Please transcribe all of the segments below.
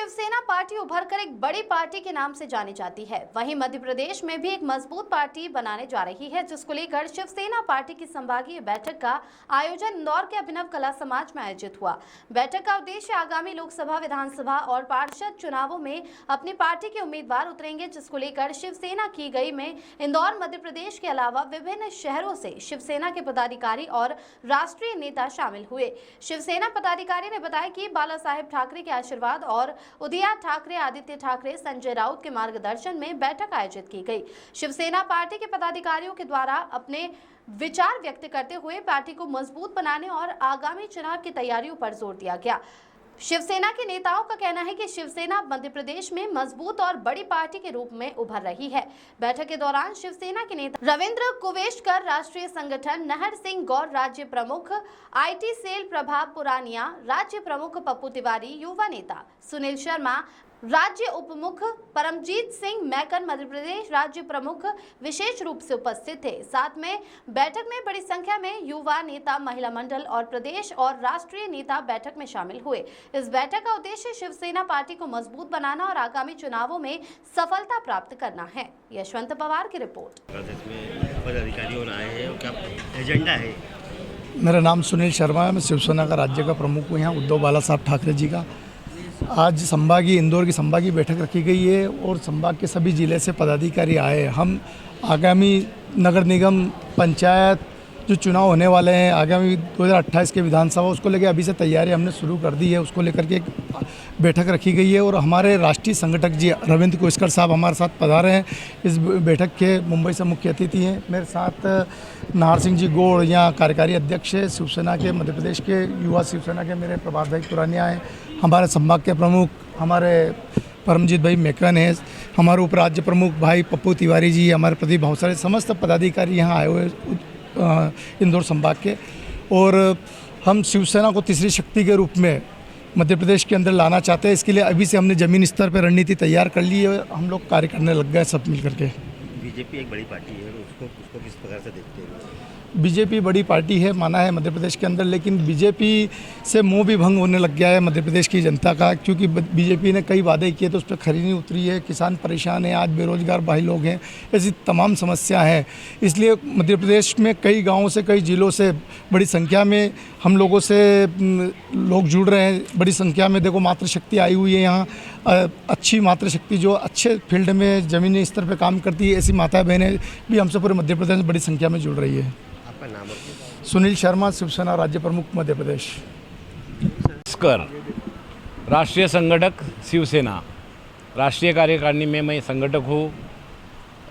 Shiv Sena party उभरकर एक बड़ी पार्टी के नाम से जानी जाती है, वहीं मध्य प्रदेश में भी एक मजबूत पार्टी बनाने जा रही है, जिसको लेकर शिवसेना पार्टी की संभागीय बैठक का आयोजन इंदौर के अभिनव कला समाज में आयोजित हुआ। बैठक का उद्देश्य आगामी लोकसभा, विधानसभा और पार्षद चुनावों में अपनी पार्टी के उम्मीदवार उतरेंगे, जिसको लेकर शिवसेना की गई में इंदौर मध्य प्रदेश के अलावा विभिन्न शहरों से शिवसेना के पदाधिकारी और राष्ट्रीय नेता शामिल हुए। शिवसेना पदाधिकारी ने बताया कि बाला साहेब ठाकरे के आशीर्वाद और उदया ठाकरे, आदित्य ठाकरे, संजय राउत के मार्गदर्शन में बैठक आयोजित की गई। शिवसेना पार्टी के पदाधिकारियों के द्वारा अपने विचार व्यक्त करते हुए पार्टी को मजबूत बनाने और आगामी चुनाव की तैयारियों पर जोर दिया गया। शिवसेना के नेताओं का कहना है कि शिवसेना मध्य प्रदेश में मजबूत और बड़ी पार्टी के रूप में उभर रही है। बैठक के दौरान शिवसेना के नेता रविंद्र कुवेशकर, राष्ट्रीय संगठन, नहर सिंह गौर, राज्य प्रमुख, आईटी सेल प्रभाव पुरानिया, राज्य प्रमुख पप्पू तिवारी, युवा नेता सुनील शर्मा, राज्य उपमुख परमजीत सिंह मैकन, मध्य प्रदेश राज्य प्रमुख विशेष रूप से उपस्थित थे। साथ में बैठक में बड़ी संख्या में युवा नेता, महिला मंडल और प्रदेश और राष्ट्रीय नेता बैठक में शामिल हुए। इस बैठक का उद्देश्य शिवसेना पार्टी को मजबूत बनाना और आगामी चुनावों में सफलता प्राप्त करना है। यशवंत पवार की रिपोर्ट। एजेंडा है। मेरा नाम सुनील शर्मा है, मैं शिवसेना का राज्य का प्रमुख हूँ। यहाँ उद्धव बाला साहब ठाकरे जी का आज संभागीय इंदौर की संभागीय बैठक रखी गई है और संभाग के सभी जिले से पदाधिकारी आए। हम आगामी नगर निगम, पंचायत जो चुनाव होने वाले हैं, आगामी 2028 के विधानसभा, उसको लेकर अभी से तैयारी हमने शुरू कर दी है। उसको लेकर के एक बैठक रखी गई है और हमारे राष्ट्रीय संगठक जी रविंद्र कुवेशकर साहब हमारे साथ पधारे हैं। इस बैठक के मुंबई से मुख्य अतिथि हैं। मेरे साथ नाहर सिंह जी गौड़, यहाँ कार्यकारी अध्यक्ष है शिवसेना के, मध्य प्रदेश के युवा शिवसेना के मेरे प्रभात भाई पुरानिया हैं। हमारे संभाग के प्रमुख हमारे परमजीत भाई मैकन है। हमारे उप राज्य प्रमुख भाई पप्पू तिवारी जी, हमारे प्रति बहुत सारे समस्त पदाधिकारी यहाँ आए हुए इंदौर संभाग के। और हम शिवसेना को तीसरी शक्ति के रूप में मध्य प्रदेश के अंदर लाना चाहते हैं। इसके लिए अभी से हमने ज़मीनी स्तर पर रणनीति तैयार कर ली है। हम लोग कार्य करने लग गए सब मिल करके। बीजेपी एक बड़ी पार्टी है, उसको किस प्रकार से देखते हैं? बीजेपी बड़ी पार्टी है, माना है मध्य प्रदेश के अंदर, लेकिन बीजेपी से मोह भी भंग होने लग गया है मध्य प्रदेश की जनता का, क्योंकि बीजेपी ने कई वादे किए तो उस पर खरी नहीं उतरी है। किसान परेशान है, आज बेरोजगार भाई लोग हैं, ऐसी तमाम समस्या है। इसलिए मध्य प्रदेश में कई गाँवों से, कई जिलों से बड़ी संख्या में हम लोगों से लोग जुड़ रहे हैं। बड़ी संख्या में देखो मातृशक्ति आई हुई है यहाँ, अच्छी मातृशक्ति जो अच्छे फील्ड में ज़मीनी स्तर पर काम करती है, ऐसी माता बहनें भी हमसे पूरे मध्य प्रदेश में बड़ी संख्या में जुड़ रही है। नाम सुनील शर्मा, शिवसेना राज्य प्रमुख मध्य प्रदेश। राष्ट्रीय संगठक शिवसेना, राष्ट्रीय कार्यकारिणी में मैं संगठक हूँ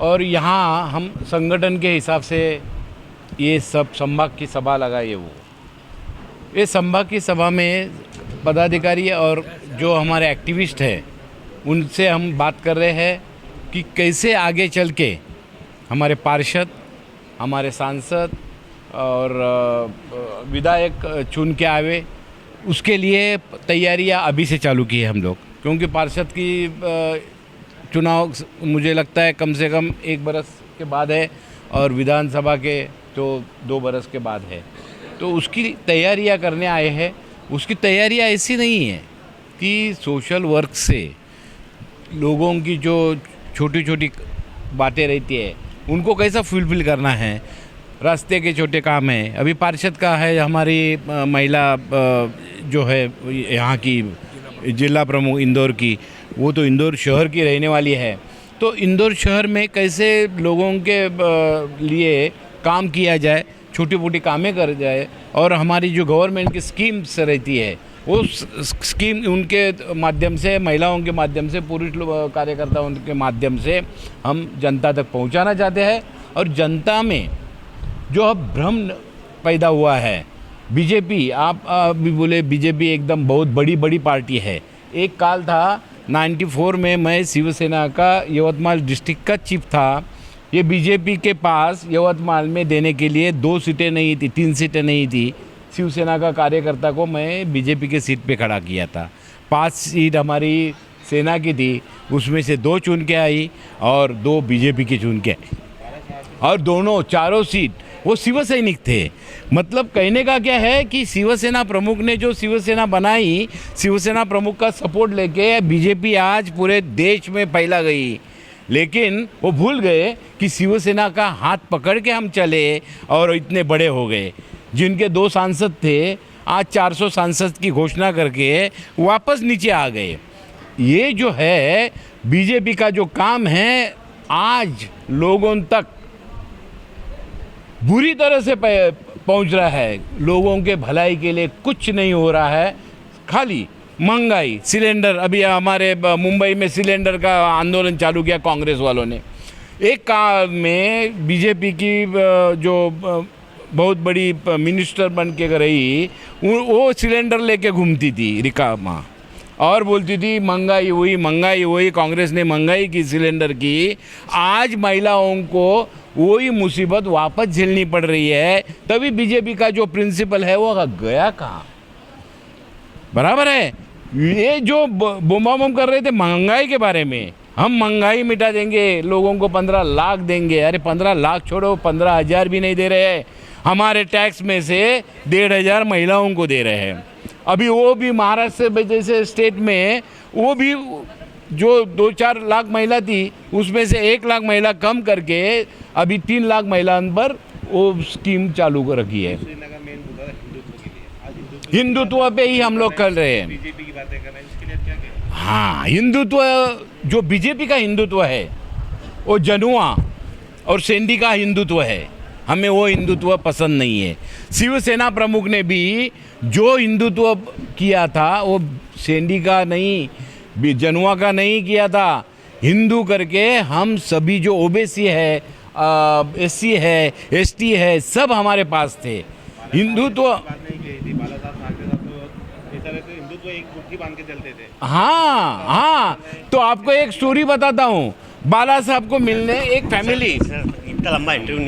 और यहाँ हम संगठन के हिसाब से ये सब संभाग की सभा लगाई है। ये संभाग की सभा में पदाधिकारी और जो हमारे एक्टिविस्ट हैं उनसे हम बात कर रहे हैं कि कैसे आगे चल के हमारे पार्षद, हमारे सांसद और विधायक चुन के आवे, उसके लिए तैयारियां अभी से चालू की है हम लोग। क्योंकि पार्षद की चुनाव मुझे लगता है कम से कम 1 बरस के बाद है और विधानसभा के तो 2 बरस के बाद है, तो उसकी तैयारियां करने आए हैं। उसकी तैयारियां ऐसी नहीं है कि सोशल वर्क से लोगों की जो छोटी छोटी बातें रहती है उनको कैसा फुलफिल करना है, रास्ते के छोटे काम हैं। अभी पार्षद का है, हमारी महिला जो है यहाँ की जिला प्रमुख इंदौर की, वो तो इंदौर शहर की रहने वाली है। तो इंदौर शहर में कैसे लोगों के लिए काम किया जाए, छोटी मोटी कामें कर जाए, और हमारी जो गवर्नमेंट की स्कीम्स रहती है वो स्कीम उनके माध्यम से, महिलाओं के माध्यम से, पुरुष कार्यकर्ताओं के माध्यम से हम जनता तक पहुंचाना चाहते हैं। और जनता में जो अब भ्रम पैदा हुआ है, बीजेपी, आप भी बोले बीजेपी एकदम बहुत बड़ी पार्टी है। एक काल था 94 में मैं शिवसेना का यवतमाल डिस्ट्रिक्ट का चीफ था। ये बीजेपी के पास यवतमाल में देने के लिए 2 सीटें नहीं थी, 3 सीटें नहीं थी। शिवसेना का कार्यकर्ता को मैं बीजेपी के सीट पे खड़ा किया था। 5 सीट हमारी सेना की थी, उसमें से 2 चुन के आई और 2 बीजेपी की चुन के आई, और चारों सीट वो शिवसैनिक थे। मतलब कहने का क्या है कि शिवसेना प्रमुख ने जो शिवसेना बनाई, शिवसेना प्रमुख का सपोर्ट लेके बीजेपी आज पूरे देश में फैला गई, लेकिन वो भूल गए कि शिवसेना का हाथ पकड़ के हम चले और इतने बड़े हो गए। जिनके 2 सांसद थे आज 400 सांसद की घोषणा करके वापस नीचे आ गए। ये जो है बीजेपी का जो काम है आज लोगों तक बुरी तरह से पहुंच रहा है। लोगों के भलाई के लिए कुछ नहीं हो रहा है, खाली महंगाई, सिलेंडर। अभी हमारे मुंबई में सिलेंडर का आंदोलन चालू किया कांग्रेस वालों ने। एक काम में बीजेपी की जो बहुत बड़ी मिनिस्टर बन के रही, वो सिलेंडर लेके घूमती थी रिकामा और बोलती थी महंगाई हुई। कांग्रेस ने महंगाई की, सिलेंडर की। आज महिलाओं को वही मुसीबत वापस झेलनी पड़ रही है। तभी बीजेपी का जो प्रिंसिपल है वो गया कहाँ? बराबर है। ये जो बम कर रहे थे महंगाई के बारे में, हम महंगाई मिटा देंगे, लोगों को 15 लाख देंगे। अरे 15 लाख छोड़ो, 15,000 भी नहीं दे रहे हैं। हमारे टैक्स में से 1,500 महिलाओं को दे रहे हैं। अभी वो भी महाराष्ट्र जैसे स्टेट में वो भी जो 2-4 लाख महिला थी उसमें से 1 लाख महिला कम करके अभी 3 लाख महिलाओं पर वो स्कीम चालू कर रखी है। हिंदुत्व पे ही हम लोग कर रहे हैं। बीजेपी की बातें कर रहे हैं, इसके लिए क्या कहें? हाँ, हिंदुत्व जो बीजेपी का हिंदुत्व है वो जनुआ और सेंडी का हिंदुत्व है। हमें वो हिंदुत्व पसंद नहीं है। शिवसेना प्रमुख ने भी जो हिंदुत्व किया था वो सेंडी का नहीं, जनुआ का नहीं किया था। हिंदू करके हम सभी जो ओबीसी है, एससी है, एसटी है, सब हमारे पास थे। हिंदुत्व बात नहीं कही थी। बाला साहब ठाकरे साहब तो इस तरह से हिंदुत्व एक मुट्ठी बांध के चलते थे। हाँ, तो आपको एक स्टोरी बताता हूँ। बाला साहब को मिलने एक फैमिली, सर, इतना लंबा इंटरव्यू नहीं